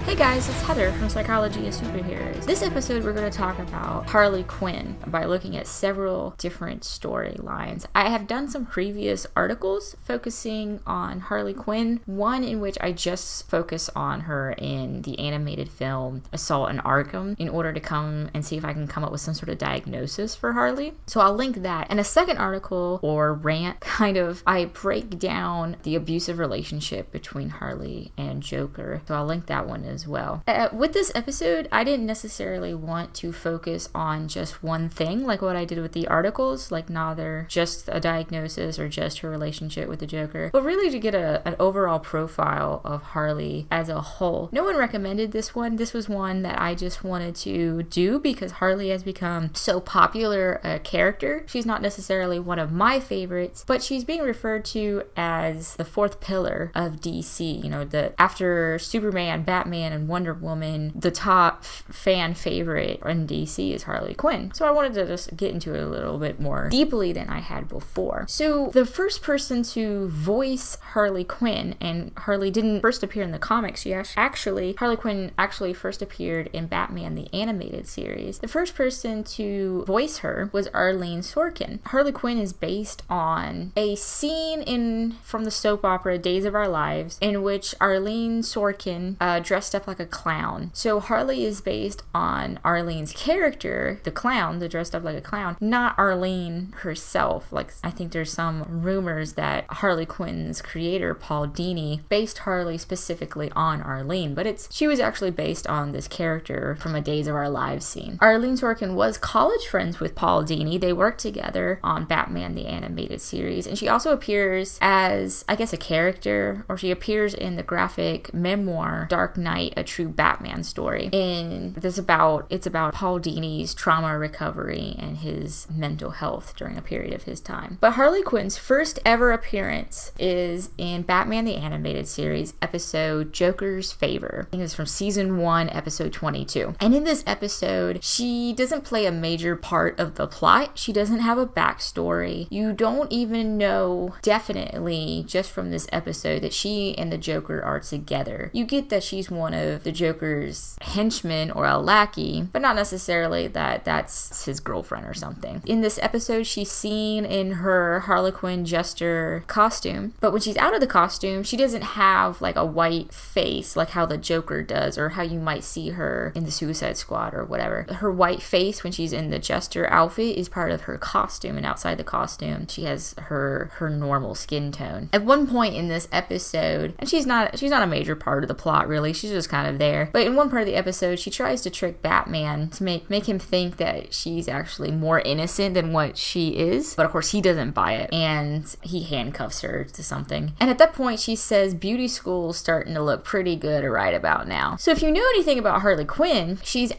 Hey guys, it's Heather from Psychology of Superheroes. This episode we're going to talk about Harley Quinn by looking at several different storylines. I have done some previous articles focusing on Harley Quinn, one in which I just focus on her in the animated film Assault on Arkham in order to come and see if I can come up with some sort of diagnosis for Harley. So I'll link that. And a second article or rant, I break down the abusive relationship between Harley and Joker. So I'll link that one as well. With this episode, I didn't necessarily want to focus on just one thing, like what I did with the articles, like neither just a diagnosis or just her relationship with the Joker, but really to get an overall profile of Harley as a whole. No one recommended this one. This was one that I just wanted to do because Harley has become so popular a character. She's not necessarily one of my favorites, but she's being referred to as the fourth pillar of DC. You know, after Superman, Batman, and Wonder Woman, the top fan favorite in DC is Harley Quinn. So I wanted to just get into it a little bit more deeply than I had before. So the first person to voice Harley Quinn, and Harley didn't first appear in the comics, Harley Quinn actually first appeared in Batman the Animated Series. The first person to voice her was Arlene Sorkin. Harley Quinn is based on a scene from the soap opera Days of Our Lives in which Arlene Sorkin dressed up like a clown. So Harley is based on Arlene's character, the clown, the dressed up like a clown, not Arlene herself. Like, I think there's some rumors that Harley Quinn's creator, Paul Dini, based Harley specifically on Arlene, but she was actually based on this character from a Days of Our Lives scene. Arlene Sorkin was college friends with Paul Dini. They worked together on Batman the Animated Series, and she also appears as, I guess, a character, or she appears in the graphic memoir Dark Knight, A True Batman Story. And it's about Paul Dini's trauma recovery and his mental health during a period of his time. But Harley Quinn's first ever appearance is in Batman the Animated Series episode Joker's Favor. I think it's from season 1, episode 22. And in this episode, she doesn't play a major part of the plot. She doesn't have a backstory. You don't even know definitely just from this episode that she and the Joker are together. You get that she's one of the Joker's henchmen or a lackey, but not necessarily that that's his girlfriend or something. In this episode, she's seen in her Harley Quinn jester costume, but when she's out of the costume, she doesn't have like a white face like how the Joker does, or how you might see her in the Suicide Squad or whatever. Her white face when she's in the jester outfit is part of her costume, and outside the costume, she has her normal skin tone. At one point in this episode, and she's not a major part of the plot really, she's just kind of there, but in one part of the episode, she tries to trick Batman to make him think that she's actually more innocent than what she is, but of course he doesn't buy it, and he handcuffs her to something. And at that point, she says beauty school's starting to look pretty good right about now. So if you know anything about Harley Quinn, she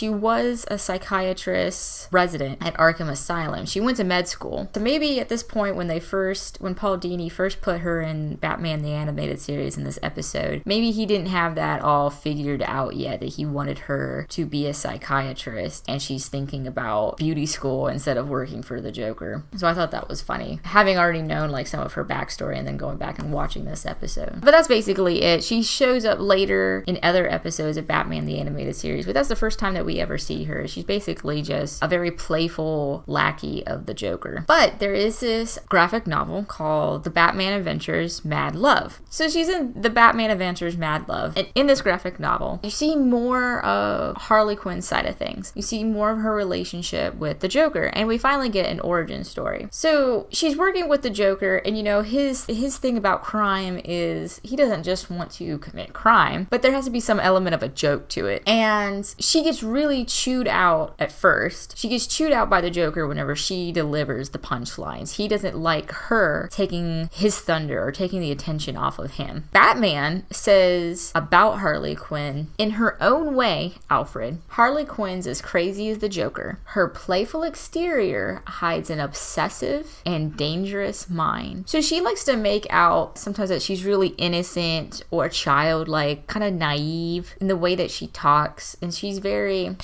was a psychiatrist resident at Arkham Asylum. She went to med school. So maybe at this point when Paul Dini first put her in Batman the Animated Series in this episode, maybe he didn't have that all figured out yet, that he wanted her to be a psychiatrist and she's thinking about beauty school instead of working for the Joker. So I thought that was funny, having already known like some of her backstory and then going back and watching this episode. But that's basically it. She shows up later in other episodes of Batman the Animated Series, but that's the first time that we ever see her. She's basically just a very playful lackey of the Joker. But there is this graphic novel called The Batman Adventures Mad Love. So she's in The Batman Adventures Mad Love, and in this graphic novel, you see more of Harley Quinn's side of things. You see more of her relationship with the Joker, and we finally get an origin story. So she's working with the Joker, and you know, his thing about crime is he doesn't just want to commit crime, but there has to be some element of a joke to it. And she gets really chewed out at first. She gets chewed out by the Joker whenever she delivers the punchlines. He doesn't like her taking his thunder or taking the attention off of him. Batman says about Harley Quinn, in her own way, Alfred, Harley Quinn's as crazy as the Joker. Her playful exterior hides an obsessive and dangerous mind. So she likes to make out sometimes that she's really innocent or childlike, kind of naive in the way that she talks, and she is very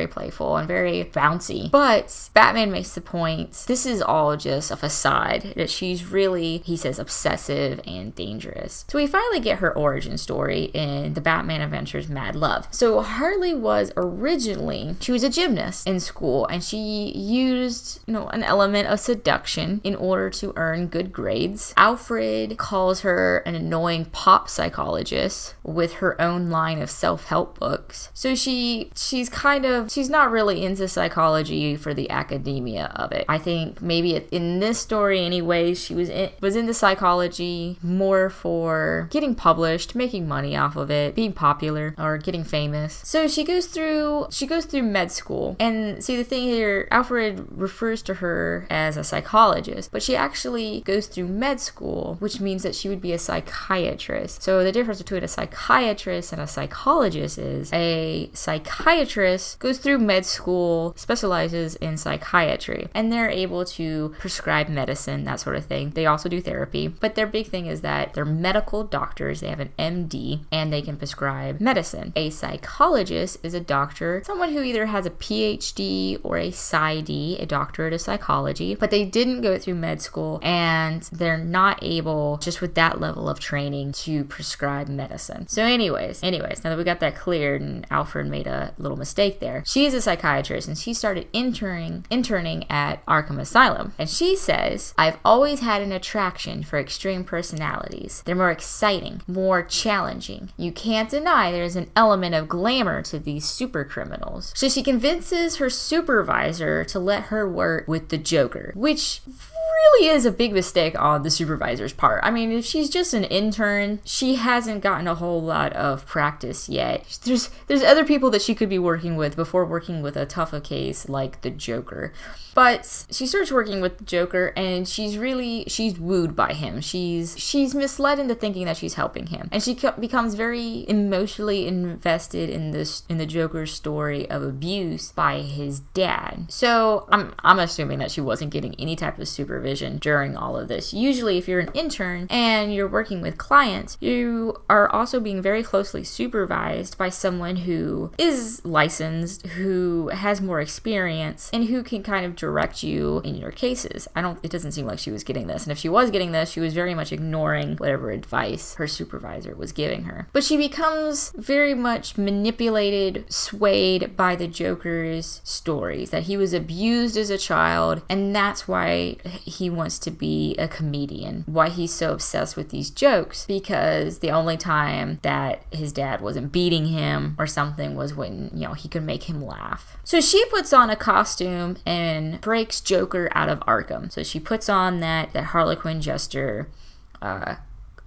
playful and very bouncy. But Batman makes the point, this is all just a facade, that she's really, he says, obsessive and dangerous. So we finally get her origin story in the Batman Adventures Mad Love. So Harley was originally, she was a gymnast in school, and she used, an element of seduction in order to earn good grades. Alfred calls her an annoying pop psychologist with her own line of self-help books. So she's not really into psychology for the academia of it. I think maybe in this story anyway, she was into psychology more for getting published, making money off of it, being popular, or getting famous. So she goes through med school. And see, the thing here, Alfred refers to her as a psychologist, but she actually goes through med school, which means that she would be a psychiatrist. So the difference between a psychiatrist and a psychologist is a psychiatrist goes through med school, specializes in psychiatry, and they're able to prescribe medicine, that sort of thing. They also do therapy, but their big thing is that they're medical doctors. They have an MD, and they can prescribe medicine. A psychologist is a doctor, someone who either has a PhD or a PsyD, a doctorate of psychology, but they didn't go through med school, and they're not able, just with that level of training, to prescribe medicine. So anyways, now that we got that cleared, and Alfred made a little mistake there, she is a psychiatrist, and she started interning at Arkham Asylum. And she says, "I've always had an attraction for extreme personalities. They're more exciting, more challenging. You can't deny there's an element of glamour to these super criminals." So she convinces her supervisor to let her work with the Joker, which really is a big mistake on the supervisor's part. I mean, if she's just an intern, she hasn't gotten a whole lot of practice yet. There's other people that she could be working with before working with a tougher case like the Joker. But she starts working with the Joker, and she's wooed by him. She's misled into thinking that she's helping him, and she becomes very emotionally invested in the Joker's story of abuse by his dad. So I'm assuming that she wasn't getting any type of supervision during all of this. Usually, if you're an intern and you're working with clients, you are also being very closely supervised by someone who is licensed, who has more experience, and who can kind of direct you in your cases. It doesn't seem like she was getting this. And if she was getting this, she was very much ignoring whatever advice her supervisor was giving her. But she becomes very much manipulated, swayed by the Joker's stories, that he was abused as a child, and that's why he wants to be a comedian, why he's so obsessed with these jokes, because the only time that his dad wasn't beating him or something was when, he could make him laugh. So she puts on a costume and breaks Joker out of Arkham. So she puts on that Harley Quinn Jester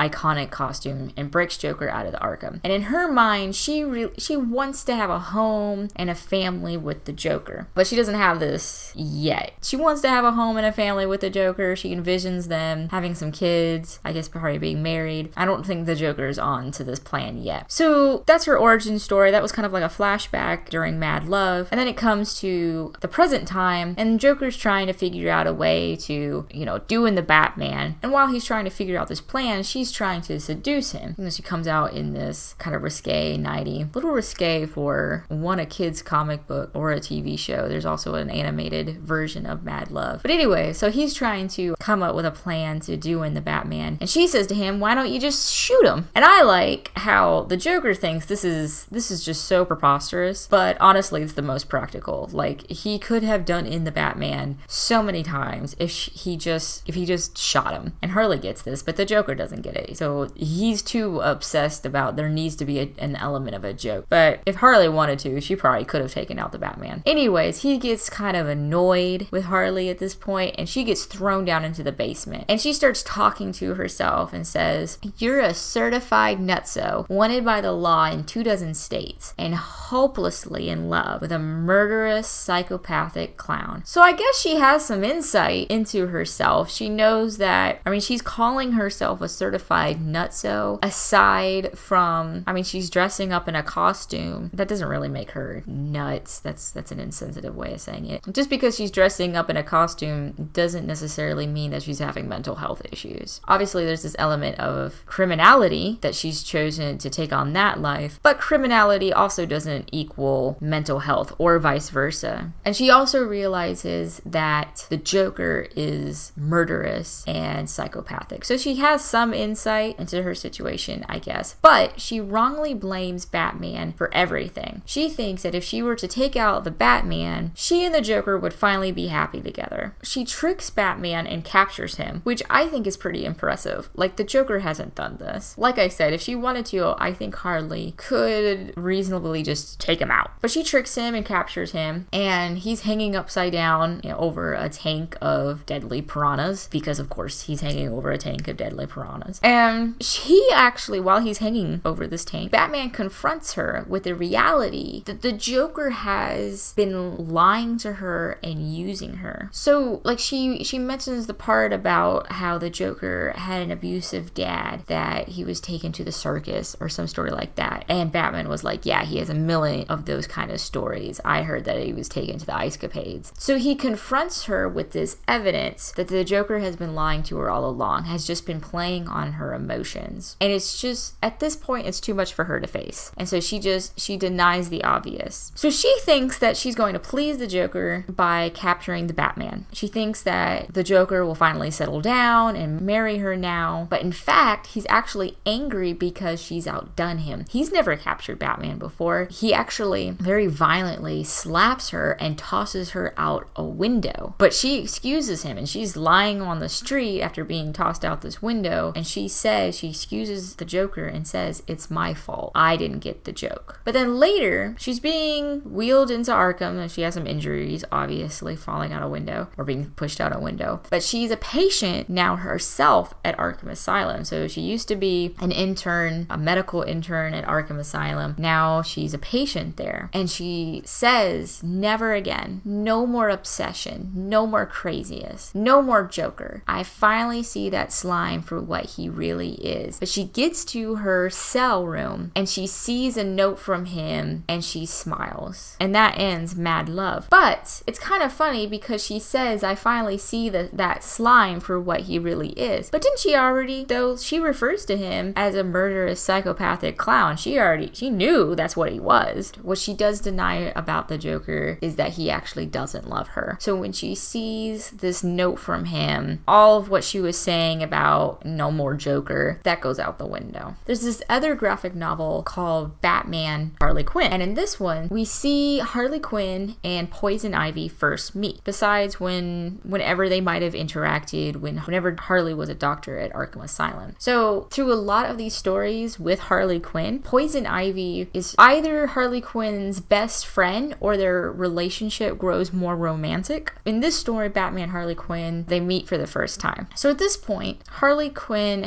iconic costume and breaks Joker out of the Arkham. And in her mind, she wants to have a home and a family with the Joker. But she doesn't have this yet. She wants to have a home and a family with the Joker. She envisions them having some kids, I guess probably being married. I don't think the Joker's on to this plan yet. So that's her origin story. That was kind of like a flashback during Mad Love. And then it comes to the present time, and Joker's trying to figure out a way to, doing the Batman. And while he's trying to figure out this plan, she's trying to seduce him. And she comes out in this kind of risque nightie. A little risque for a kid's comic book or a TV show. There's also an animated version of Mad Love. But anyway, so he's trying to come up with a plan to do in the Batman. And she says to him, "Why don't you just shoot him?" And I like how the Joker thinks this is just so preposterous, but honestly it's the most practical. Like, he could have done in the Batman so many times if he just shot him. And Harley gets this, but the Joker doesn't get it. So he's too obsessed about there needs to be an element of a joke. But if Harley wanted to, she probably could have taken out the Batman. Anyways, he gets kind of annoyed with Harley at this point, and she gets thrown down into the basement. And she starts talking to herself and says, "You're a certified nutso, wanted by the law in 24 states, and hopelessly in love with a murderous, psychopathic clown." So I guess she has some insight into herself. She knows that, she's calling herself a certified nutso, aside from, she's dressing up in a costume. That doesn't really make her nuts. That's an insensitive way of saying it. Just because she's dressing up in a costume doesn't necessarily mean that she's having mental health issues. Obviously, there's this element of criminality that she's chosen to take on that life, but criminality also doesn't equal mental health, or vice versa. And she also realizes that the Joker is murderous and psychopathic. So she has some insight insight into her situation, I guess. But she wrongly blames Batman for everything. She thinks that if she were to take out the Batman, she and the Joker would finally be happy together. She tricks Batman and captures him, which I think is pretty impressive. Like, the Joker hasn't done this. Like I said, if she wanted to, I think Harley could reasonably just take him out. But she tricks him and captures him, and he's hanging upside down, over a tank of deadly piranhas, because of course he's hanging over a tank of deadly piranhas. And he actually, while he's hanging over this tank, Batman confronts her with the reality that the Joker has been lying to her and using her. So, like, she mentions the part about how the Joker had an abusive dad, that he was taken to the circus or some story like that. And Batman was like, yeah, he has a million of those kind of stories. I heard that he was taken to the ice capades. So he confronts her with this evidence that the Joker has been lying to her all along, has just been playing on her emotions. And it's just, at this point, it's too much for her to face. And so she denies the obvious. So she thinks that she's going to please the Joker by capturing the Batman. She thinks that the Joker will finally settle down and marry her now. But in fact, he's actually angry because she's outdone him. He's never captured Batman before. He actually very violently slaps her and tosses her out a window. But she excuses him, and she's lying on the street after being tossed out this window, and she excuses the Joker and says, it's my fault. I didn't get the joke. But then later, she's being wheeled into Arkham, and she has some injuries, obviously, falling out a window or being pushed out a window. But she's a patient now herself at Arkham Asylum. So she used to be an intern, a medical intern at Arkham Asylum. Now she's a patient there. And she says, never again. No more obsession. No more craziness. No more Joker. I finally see that slime for what he really is. But she gets to her cell room and she sees a note from him and she smiles. And that ends Mad Love. But it's kind of funny because she says, I finally see that slime for what he really is. But didn't she already, though she refers to him as a murderous psychopathic clown, she knew that's what he was. What she does deny about the Joker is that he actually doesn't love her. So when she sees this note from him, all of what she was saying about no more Joker, that goes out the window. There's this other graphic novel called Batman Harley Quinn. And in this one, we see Harley Quinn and Poison Ivy first meet. Besides whenever they might have interacted, whenever Harley was a doctor at Arkham Asylum. So through a lot of these stories with Harley Quinn, Poison Ivy is either Harley Quinn's best friend or their relationship grows more romantic. In this story, Batman Harley Quinn, they meet for the first time. So at this point, Harley explains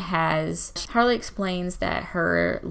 that her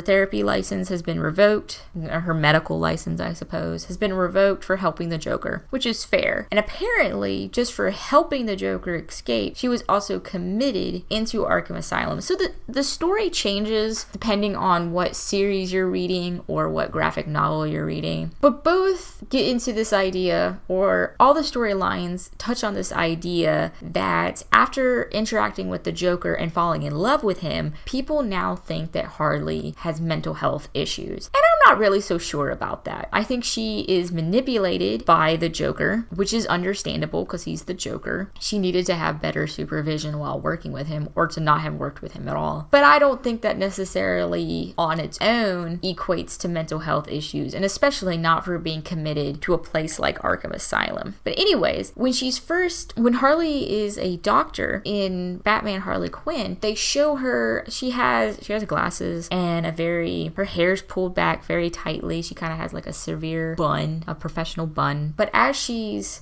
therapy license has been revoked, her medical license, I suppose, has been revoked for helping the Joker, which is fair. And apparently, just for helping the Joker escape, she was also committed into Arkham Asylum. So the story changes depending on what series you're reading or what graphic novel you're reading. But both get into this idea, or all the storylines touch on this idea that after interacting with the Joker and falling in love with him, people now think that Harley has mental health issues. And I'm not really so sure about that. I think she is manipulated by the Joker, which is understandable because he's the Joker. She needed to have better supervision while working with him, or to not have worked with him at all. But I don't think that necessarily on its own equates to mental health issues, and especially not for being committed to a place like Arkham Asylum. But anyways, when Harley is a doctor in Batman Harley Quinn, they show her, she has glasses and her hair's pulled back very tightly. She kind of has like a severe bun, a professional bun. But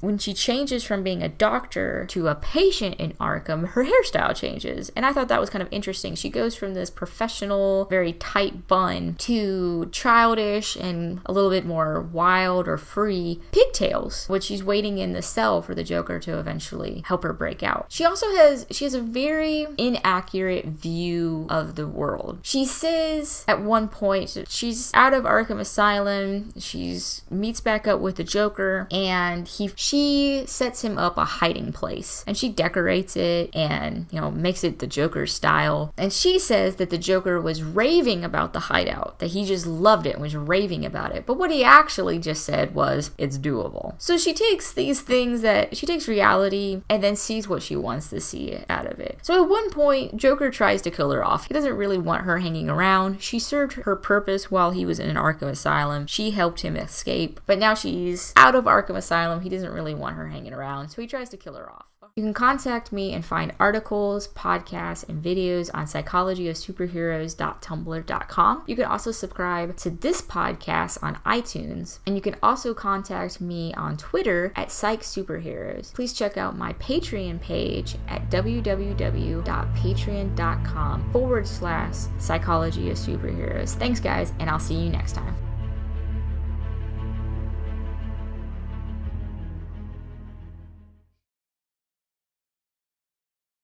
when she changes from being a doctor to a patient in Arkham, her hairstyle changes. And I thought that was kind of interesting. She goes from this professional, very tight bun to childish and a little bit more wild or free pigtails, which she's waiting in the cell for the Joker to eventually help her break out. She has a very inaccurate view of the world. She says at one point she's out of Arkham Asylum. She meets back up with the Joker, and she sets him up a hiding place, and she decorates it and, makes it the Joker's style. And she says that the Joker was raving about the hideout, that he just loved it and was raving about it. But what he actually just said was, it's doable. So she takes reality and then sees what she wants to see out of it. So at one point, Joker tries to kill her off. He doesn't really want her hanging around. She served her purpose while he was in an Arkham Asylum. She helped him escape, but now she's out of Arkham Asylum. He doesn't really want her hanging around, so he tries to kill her off. You can contact me and find articles, podcasts, and videos on psychologyofsuperheroes.tumblr.com. You can also subscribe to this podcast on iTunes, and you can also contact me on Twitter at PsychSuperheroes. Please check out my Patreon page at www.patreon.com/psychologyofsuperheroes. Thanks, guys, and I'll see you next time.